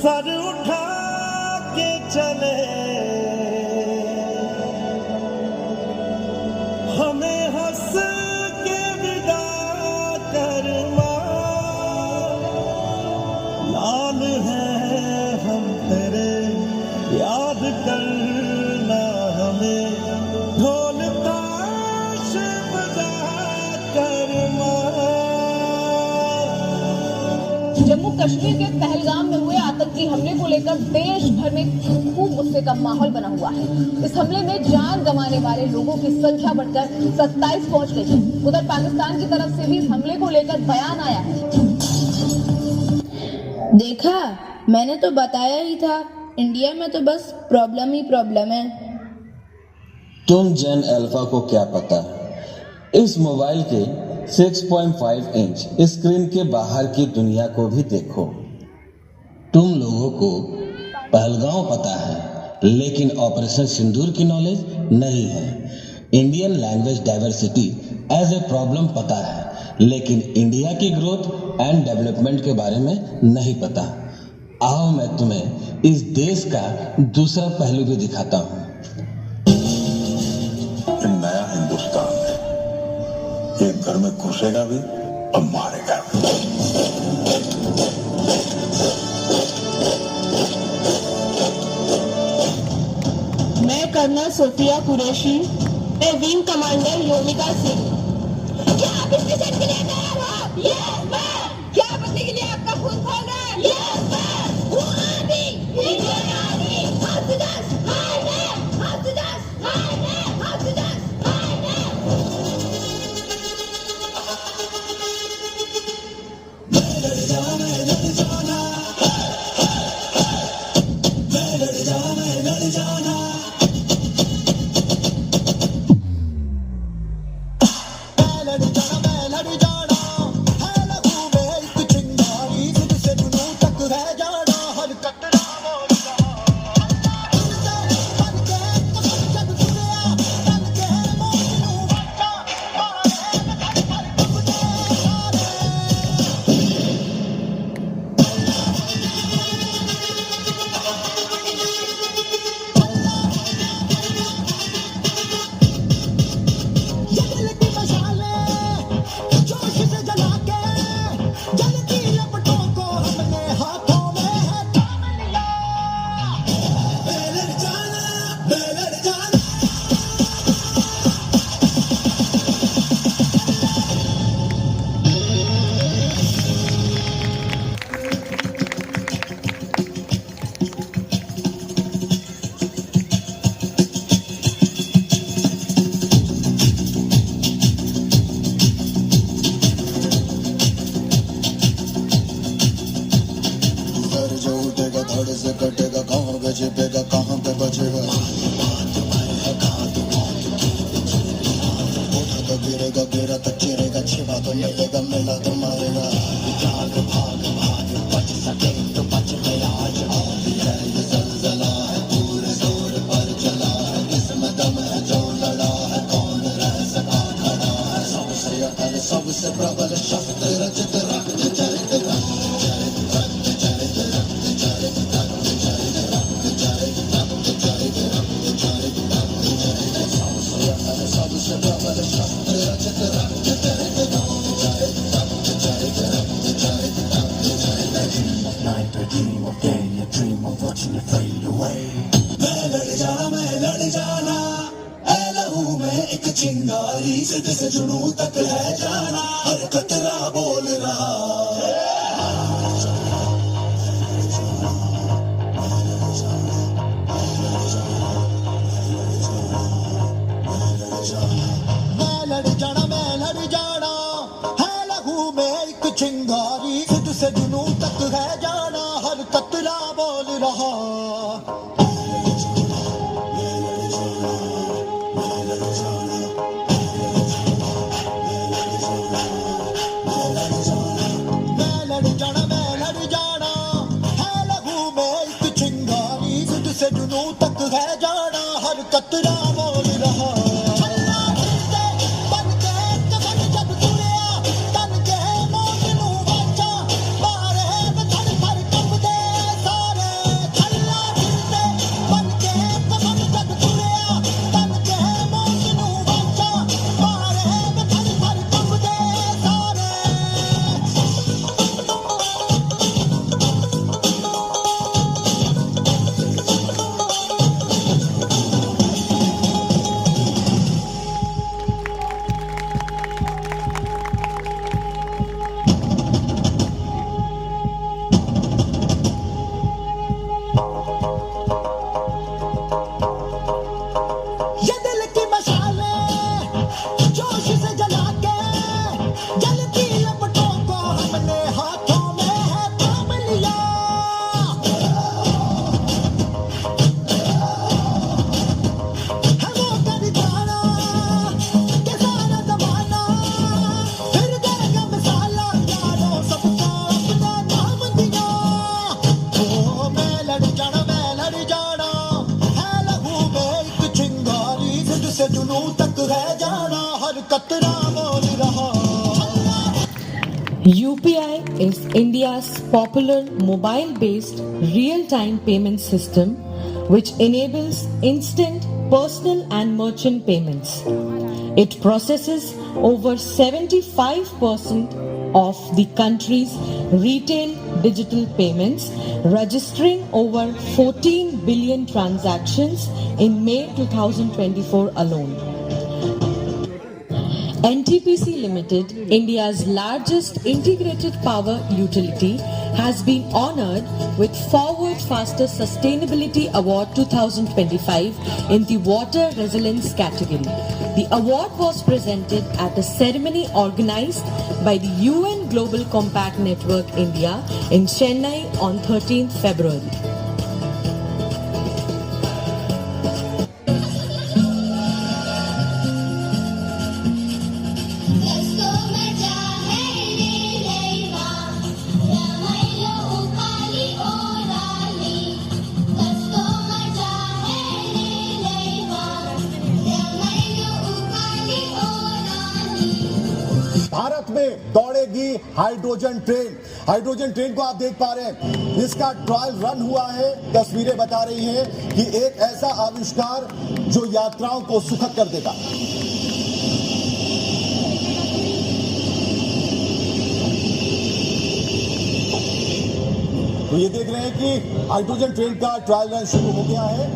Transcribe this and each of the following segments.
Sir उठा के चले हमें हंस के विदा कर लाल है हम तेरे याद करना हमें ढोल ताश बजा कर जम्मू कश्मीर के पहलगाम में हुए आतंकी हमले को लेकर देश भर में खूब गुस्से का माहौल बना हुआ है। इस हमले में जान गंवाने वाले लोगों की संख्या बढ़कर 27 पहुंच गई है। उधर पाकिस्तान की तरफ से भी इस हमले को लेकर बयान आया है। देखा, मैंने तो बताया ही था, इंडिया में तो बस प्रॉब्लम ही प्रॉब्लम है। तुम जेन अल्फा को क्या पता, इस मोबाइल के 6.5 इंच स्क्रीन के बाहर की दुनिया को भी देखो। तुम लोगों को पहलगांव पता है, लेकिन ऑपरेशन सिंदूर की नॉलेज नहीं है। Indian language diversity as a problem पता है, लेकिन इंडिया की ग्रोथ एंड डेवलपमेंट के बारे में नहीं पता। आओ मैं तुम्हें इस देश का दूसरा पहलू भी दिखाता हूँ। नया हिंदुस्तान है, ये घर में घुसेगा भी और मारेगा भी। मैं कर्नल सोफिया कुरैशी, मैं विंग कमांडर योमिका सिंह। क्या आप इस मिशन के लिए तैयार हो? Yes ma'am. क्या बदले के लिए आपका खून खोल रहा है? Yes ma'am. वो army, Indian army, hospitals, hi ma'am, hospitals, hi ma'am, hospitals, hi ma'am. सारे कतरा बोल रहा। UPI is India's popular mobile-based real-time payment system which enables instant personal and merchant payments. It processes over 75% of the country's retail digital payments, registering over 14 billion transactions in May 2024 alone. NTPC Limited, India's largest integrated power utility, has been honored with Forward Faster Sustainability Award 2025 in the Water Resilience category. The award was presented at a ceremony organized by the UN Global Compact Network India in Chennai on 13th February. Bharat में दौड़ेगी hydrogen train. Hydrogen train को आप देख पा रहे हैं, इसका trial run हुआ है। तस्वीरें बता रही हैं कि एक ऐसा आविष्कार जो यात्राओं को सुखद कर देगा। तो ये देख रहे हैं कि हाइड्रोजन ट्रेन का ट्रायल रन शुरू हो गया है।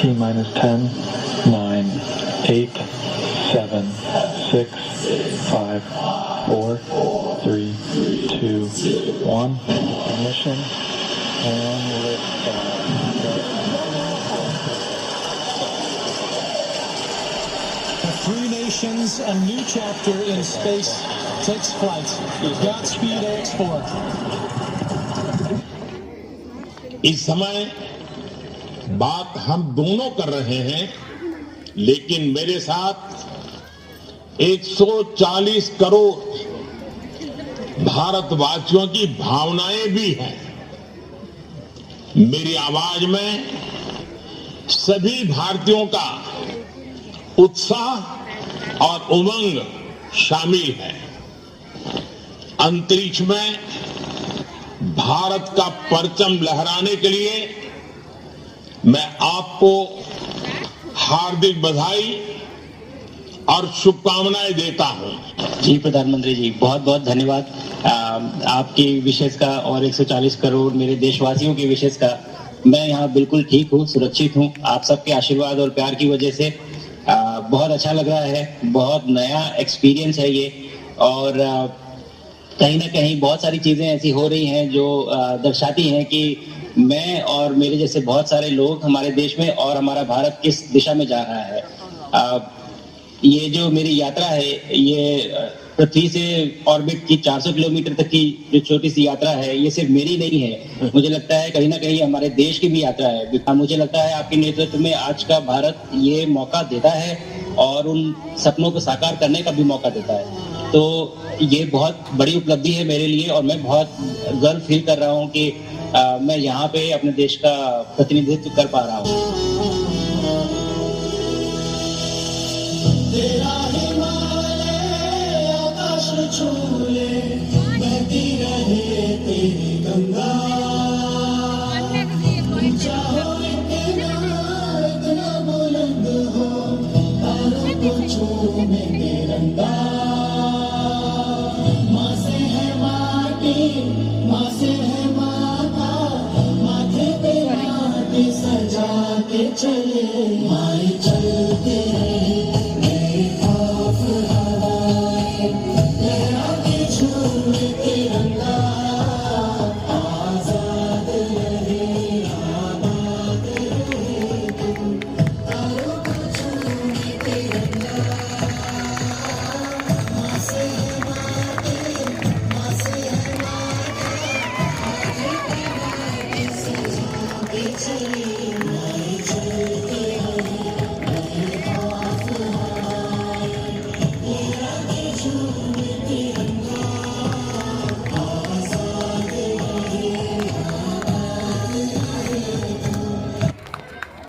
T-minus 10, 9, 8, 7, 6, 5, 4, 3, 2, 1. Ignition and liftoff. Three nations, a new chapter in space takes flight. Godspeed AX4. इस समय बात हम दोनों कर रहे हैं, लेकिन मेरे साथ 140 करोड़ भारतवासियों की भावनाएं भी हैं। मेरी आवाज में सभी भारतीयों का उत्साह और उमंग शामिल है। अंतरिक्ष में भारत का परचम लहराने के लिए मैं आपको हार्दिक बधाई और शुभकामनाएं देता हूं। जी प्रधानमंत्री जी, बहुत बहुत धन्यवाद आपकी विशेष का और 140 करोड़ मेरे देशवासियों की विशेष का। मैं यहाँ बिल्कुल ठीक हूँ, सुरक्षित हूँ। आप सबके आशीर्वाद और प्यार की वजह से बहुत अच्छा लग रहा है। बहुत नया एक्सपीरियंस है ये, और कहीं ना कहीं बहुत सारी चीजें ऐसी हो रही हैं जो दर्शाती हैं कि मैं और मेरे जैसे बहुत सारे लोग हमारे देश में और हमारा भारत किस दिशा में जा रहा है। ये जो मेरी यात्रा है, ये पृथ्वी से ऑर्बिट की 400 किलोमीटर तक की जो छोटी सी यात्रा है, ये सिर्फ मेरी नहीं है। मुझे लगता है कहीं ना कहीं हमारे देश की भी यात्रा है। मुझे लगता है आपके नेतृत्व में आज का भारत ये मौका देता है और उन सपनों को साकार करने का भी मौका देता है। तो ये बहुत बड़ी उपलब्धि है मेरे लिए, और मैं बहुत गर्व फील कर रहा हूँ कि मैं यहाँ पे अपने देश का प्रतिनिधित्व कर पा रहा हूँ।